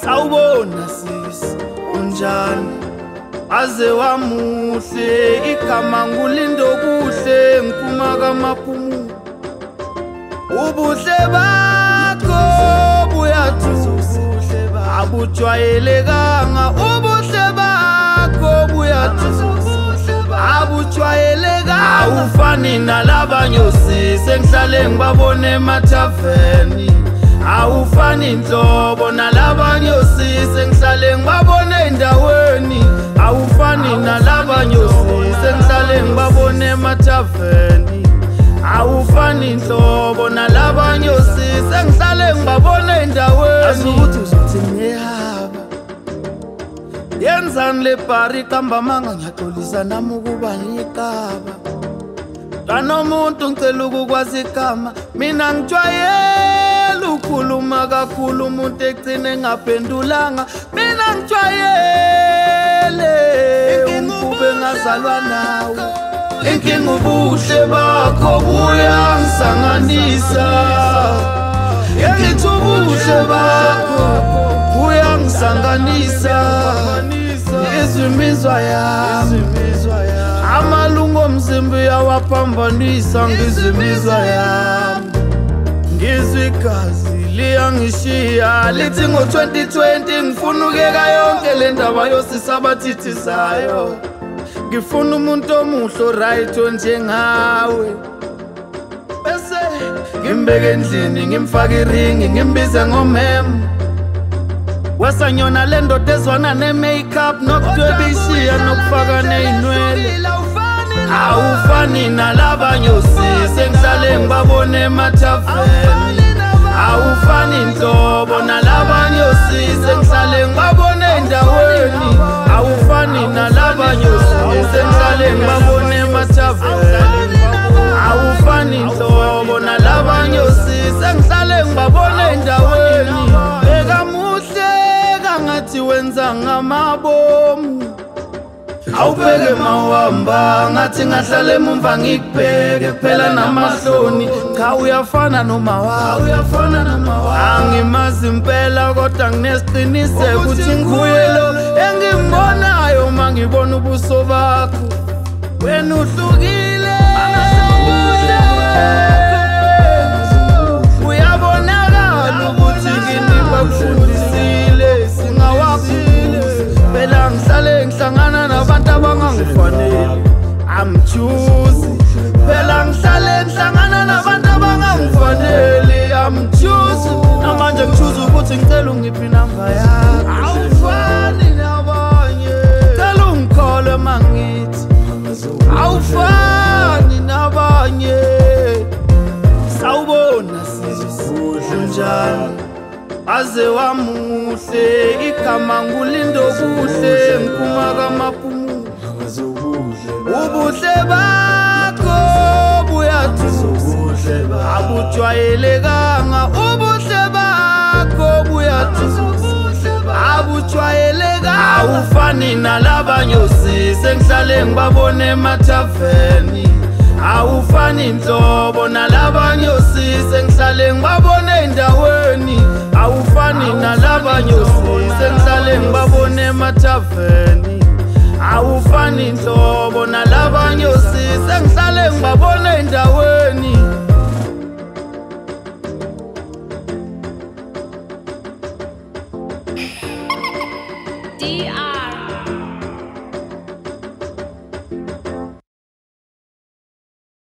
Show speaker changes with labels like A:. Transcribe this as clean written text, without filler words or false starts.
A: Sawubona sisi unjani aze wamuhle igama ngulindo kuhle ngiphuma kamaphumu ubuhle bakho buyathusa abujwayelekanga ubuhle bakho buyathusa abujwayelekanga awufani nalabanye osisi engihlale ngibabone emathaveni awufani inhlobo nalabanye osisi engihlale ngibabone endaweni awufani nalabanye osisi engihlale ngibabone emathaveni awufani inhlobo nalabanye osisi engihlale ngibabone endaweni asukuthi uzothi ngiyahamba yenzani le bari kamba manga ngiyaxolisa nami ukuba ngikaba kanomuntu ngicela ukukwazi igama mina ngijwayele ukhuluma kakhulu umuntu egcine ngaphendulanga mina ngijwayele umkube ngazalwa nawe inkinga ubuhle bakho buyangisanganisa ngithi ubuhle bakho buyangisanganisa izimizwa yami amalungu omzimba uyawaphambanisa ngizimizwa yami ngizwa igazi liyangishiya lithi ngo-2020 ngifuna ukuyeka yonke le ndaba yosisabathithisayo ngifuna umuntu omuhle right onjengawe bese ngimbeke endlini ngimfake iringi ngimbize ngomem wasanyona le ndoda ezwana ne-makeup nokudwebishiya nokufaka ney'nwele awufani nalabanye osisi engihlale ngibabone emathaveni awufani inhlobo nalabanye osisi engihlale ngibabone endaweni awufani nalabanye osisi engihlale ngibabone emathaveni awufani inhlobo nalabanye osisi engihlale ngibabone endaweni bekamuhle kangathi wenza ngamabomu awubheke mawamba ngathi ngahlala emumva ngikubheke phela namahloni cha uyafana noma wawe angimazi impela kodwa nginesiqiniseko ukuthi nguye lo engimbonayo uma ngibona ubuso bakho wena uhlukile uyabonakala ukuthi kini bakufundisile singawakhuze phela ngihlale ngihlangana nabantu abangangifanele I'm choosy phela ngihlale ngihlangana nabantu abangangifanele I'm choosy namanje ngichoose ukuthi ngicela ungiphi inamba yakho awufani nabanye cela ungikhole mangithi awufani nabanye sawubona sisi unjani aze wamuhle igama ngulindo kuhle ngiphuma kamaphumu ubuhle bakho buyathusa abujwayelekanga ubuhle bakho buyathusa abujwayelekanga awufani nalabanye osisi engihlale ngibabone emathaveni awufani inhlobo nalabanye osisi engihlale ngibabone endaweni awufani nalabanye osisi engihlale ngibabone emathaveni awufani inhlobo nalabanye osisi engihlale ngibabone endaweni
B: DR